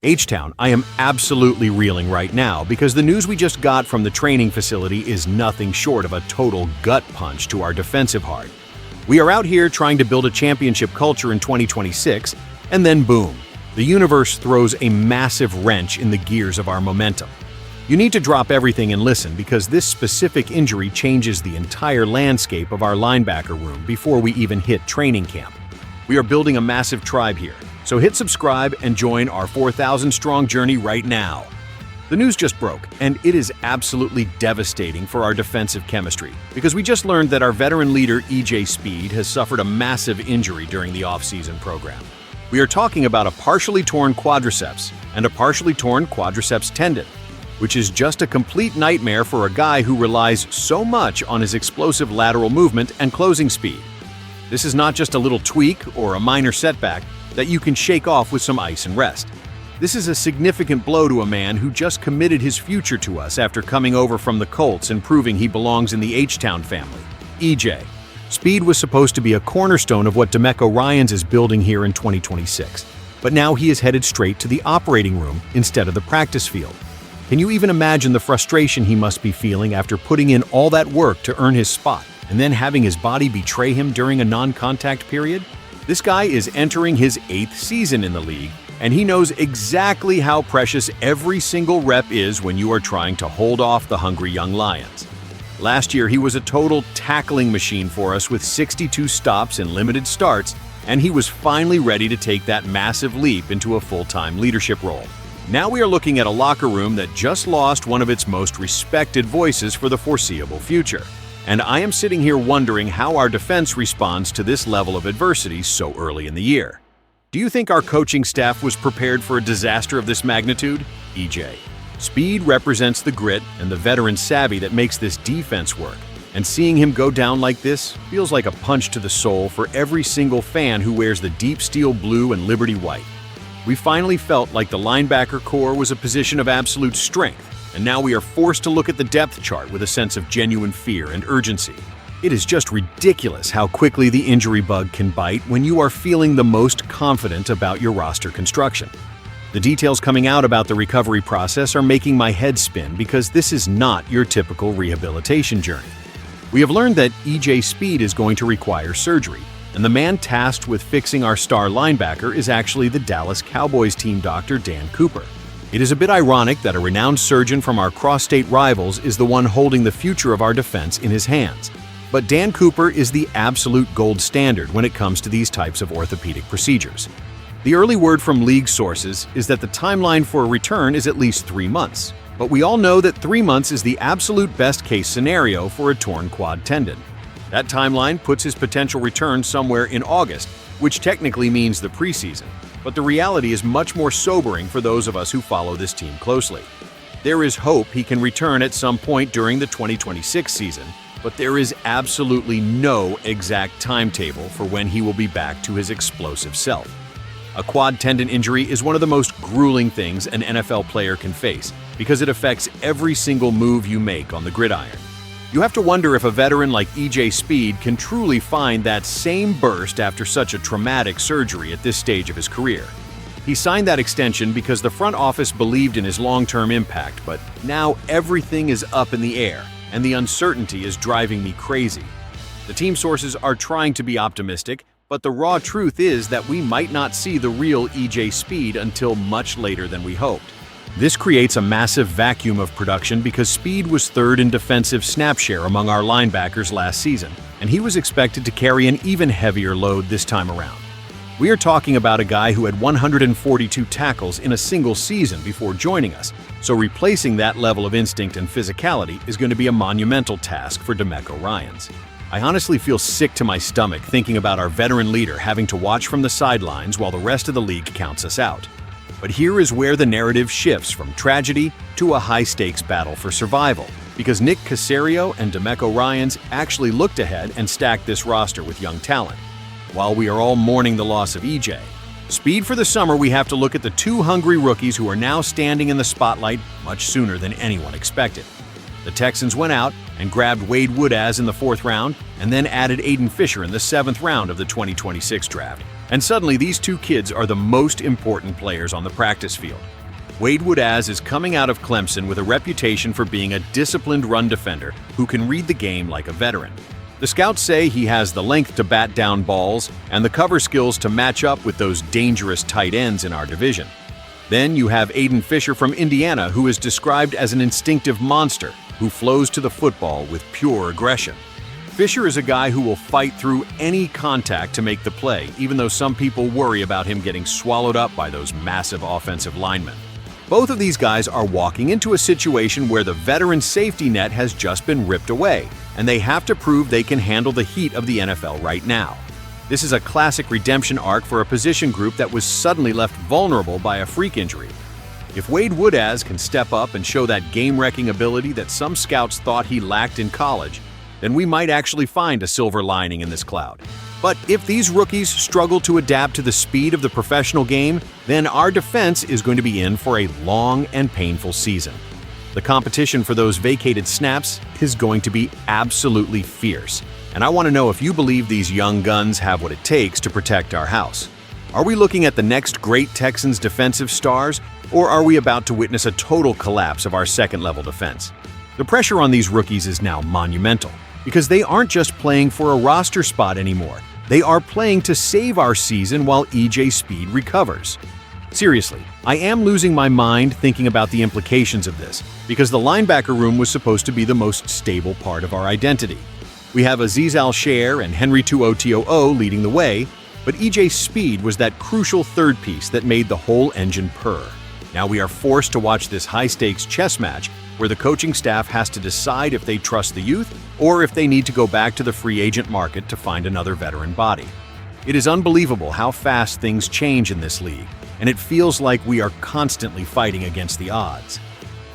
H-Town, I am absolutely reeling right now because the news we just got from the training facility is nothing short of a total gut punch to our defensive heart. We are out here trying to build a championship culture in 2026, and then boom, the universe throws a massive wrench in the gears of our momentum. You need to drop everything and listen because this specific injury changes the entire landscape of our linebacker room before we even hit training camp. We are building a massive tribe here, so hit subscribe and join our 4,000-strong journey right now. The news just broke, and it is absolutely devastating for our defensive chemistry because we just learned that our veteran leader, EJ Speed, has suffered a massive injury during the offseason program. We are talking about a partially torn quadriceps and a partially torn quadriceps tendon, which is just a complete nightmare for a guy who relies so much on his explosive lateral movement and closing speed. This is not just a little tweak or a minor setback that you can shake off with some ice and rest. This is a significant blow to a man who just committed his future to us after coming over from the Colts and proving he belongs in the H-Town family. EJ. Speed was supposed to be a cornerstone of what DeMeco Ryans is building here in 2026, but now he is headed straight to the operating room instead of the practice field. Can you even imagine the frustration he must be feeling after putting in all that work to earn his spot and then having his body betray him during a non-contact period? This guy is entering his 8th season in the league, and he knows exactly how precious every single rep is when you are trying to hold off the hungry young lions. Last year, he was a total tackling machine for us with 62 stops and limited starts, and he was finally ready to take that massive leap into a full-time leadership role. Now we are looking at a locker room that just lost one of its most respected voices for the foreseeable future. And I am sitting here wondering how our defense responds to this level of adversity so early in the year. Do you think our coaching staff was prepared for a disaster of this magnitude? EJ. Speed represents the grit and the veteran savvy that makes this defense work, and seeing him go down like this feels like a punch to the soul for every single fan who wears the deep steel blue and Liberty white. We finally felt like the linebacker core was a position of absolute strength, and now we are forced to look at the depth chart with a sense of genuine fear and urgency. It is just ridiculous how quickly the injury bug can bite when you are feeling the most confident about your roster construction. The details coming out about the recovery process are making my head spin because this is not your typical rehabilitation journey. We have learned that EJ Speed is going to require surgery, and the man tasked with fixing our star linebacker is actually the Dallas Cowboys team doctor Dan Cooper. It is a bit ironic that a renowned surgeon from our cross-state rivals is the one holding the future of our defense in his hands. But Dan Cooper is the absolute gold standard when it comes to these types of orthopedic procedures. The early word from league sources is that the timeline for a return is at least 3 months. But we all know that 3 months is the absolute best-case scenario for a torn quad tendon. That timeline puts his potential return somewhere in August, which technically means the preseason. But the reality is much more sobering for those of us who follow this team closely. There is hope he can return at some point during the 2026 season, but there is absolutely no exact timetable for when he will be back to his explosive self. A quad tendon injury is one of the most grueling things an NFL player can face because it affects every single move you make on the gridiron. You have to wonder if a veteran like EJ Speed can truly find that same burst after such a traumatic surgery at this stage of his career. He signed that extension because the front office believed in his long-term impact, but now everything is up in the air, and the uncertainty is driving me crazy. The team sources are trying to be optimistic, but the raw truth is that we might not see the real EJ Speed until much later than we hoped. This creates a massive vacuum of production because Speed was third in defensive snap share among our linebackers last season, and he was expected to carry an even heavier load this time around. We are talking about a guy who had 142 tackles in a single season before joining us, so replacing that level of instinct and physicality is going to be a monumental task for DeMeco Ryans. I honestly feel sick to my stomach thinking about our veteran leader having to watch from the sidelines while the rest of the league counts us out. But here is where the narrative shifts from tragedy to a high-stakes battle for survival, because Nick Caserio and DeMeco Ryans actually looked ahead and stacked this roster with young talent. While we are all mourning the loss of EJ, Speed for the summer, we have to look at the 2 hungry rookies who are now standing in the spotlight much sooner than anyone expected. The Texans went out and grabbed Woodaz in the 4th round and then added Aiden in the 7th round of the 2026 draft. And suddenly, these two kids are the most important players on the practice field. Woodaz is coming out of Clemson with a reputation for being a disciplined run defender who can read the game like a veteran. The scouts say he has the length to bat down balls and the cover skills to match up with those dangerous tight ends in our division. Then you have Aiden from Indiana, who is described as an instinctive monster who flows to the football with pure aggression. Fisher is a guy who will fight through any contact to make the play, even though some people worry about him getting swallowed up by those massive offensive linemen. Both of these guys are walking into a situation where the veteran safety net has just been ripped away, and they have to prove they can handle the heat of the NFL right now. This is a classic redemption arc for a position group that was suddenly left vulnerable by a freak injury. If Woodaz can step up and show that game-wrecking ability that some scouts thought he lacked in college, then we might actually find a silver lining in this cloud. But if these rookies struggle to adapt to the speed of the professional game, then our defense is going to be in for a long and painful season. The competition for those vacated snaps is going to be absolutely fierce, and I want to know if you believe these young guns have what it takes to protect our house. Are we looking at the next great Texans defensive stars, or are we about to witness a total collapse of our second-level defense? The pressure on these rookies is now monumental, because they aren't just playing for a roster spot anymore. They are playing to save our season while Speed recovers. Seriously, I am losing my mind thinking about the implications of this, because the linebacker room was supposed to be the most stable part of our identity. We have Azeez Al-Shaair and Henry To'oTo'o leading the way, but Speed was that crucial third piece that made the whole engine purr. Now we are forced to watch this high-stakes chess match where the coaching staff has to decide if they trust the youth or if they need to go back to the free agent market to find another veteran body. It is unbelievable how fast things change in this league, and it feels like we are constantly fighting against the odds.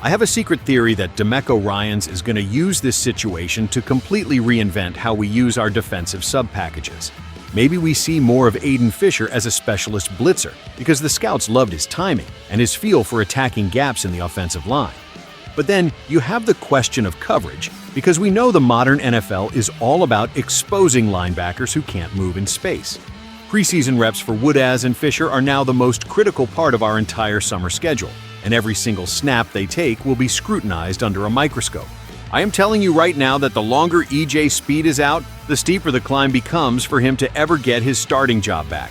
I have a secret theory that DeMeco Ryans is going to use this situation to completely reinvent how we use our defensive sub-packages. Maybe we see more of Aiden as a specialist blitzer, because the scouts loved his timing and his feel for attacking gaps in the offensive line. But then you have the question of coverage, because we know the modern NFL is all about exposing linebackers who can't move in space. Preseason reps for Woodaz and Fisher are now the most critical part of our entire summer schedule, and every single snap they take will be scrutinized under a microscope. I am telling you right now that the longer Speed is out, the steeper the climb becomes for him to ever get his starting job back.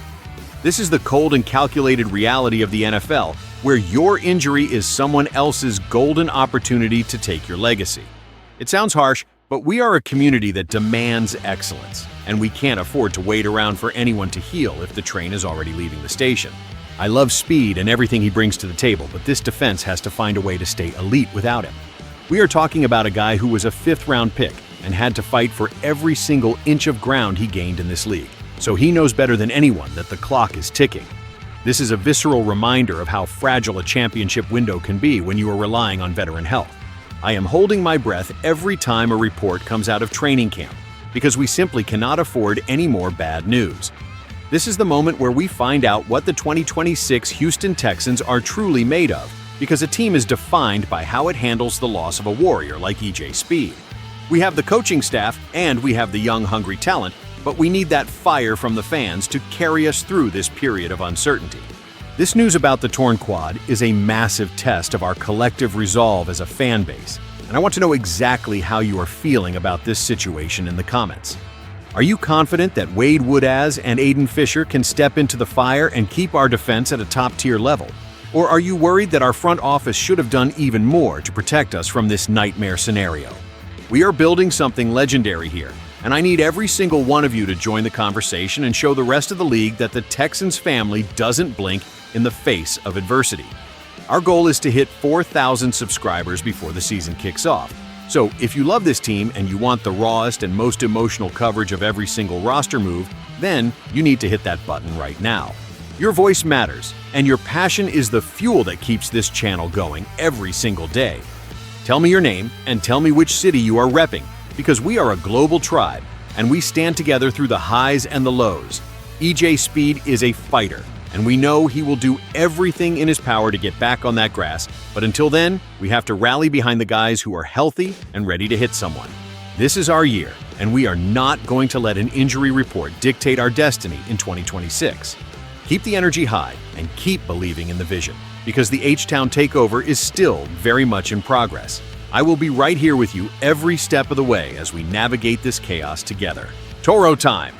This is the cold and calculated reality of the NFL, where your injury is someone else's golden opportunity to take your legacy. It sounds harsh, but we are a community that demands excellence, and we can't afford to wait around for anyone to heal if the train is already leaving the station. I love Speed and everything he brings to the table, but this defense has to find a way to stay elite without him. We are talking about a guy who was a fifth-round pick and had to fight for every single inch of ground he gained in this league, so he knows better than anyone that the clock is ticking. This is a visceral reminder of how fragile a championship window can be when you are relying on veteran health. I am holding my breath every time a report comes out of training camp, because we simply cannot afford any more bad news. This is the moment where we find out what the 2026 Houston Texans are truly made of, because a team is defined by how it handles the loss of a warrior like Speed. We have the coaching staff and we have the young, hungry talent, but we need that fire from the fans to carry us through this period of uncertainty. This news about the torn quad is a massive test of our collective resolve as a fan base, and I want to know exactly how you are feeling about this situation in the comments. Are you confident that Woodaz and Aiden can step into the fire and keep our defense at a top-tier level? Or are you worried that our front office should have done even more to protect us from this nightmare scenario? We are building something legendary here, and I need every single one of you to join the conversation and show the rest of the league that the Texans family doesn't blink in the face of adversity. Our goal is to hit 4,000 subscribers before the season kicks off. So if you love this team and you want the rawest and most emotional coverage of every single roster move, then you need to hit that button right now. Your voice matters, and your passion is the fuel that keeps this channel going every single day. Tell me your name and tell me which city you are repping, because we are a global tribe, and we stand together through the highs and the lows. Speed is a fighter, and we know he will do everything in his power to get back on that grass, but until then, we have to rally behind the guys who are healthy and ready to hit someone. This is our year, and we are not going to let an injury report dictate our destiny in 2026. Keep the energy high and keep believing in the vision, because the H-Town takeover is still very much in progress. I will be right here with you every step of the way as we navigate this chaos together. Toro time!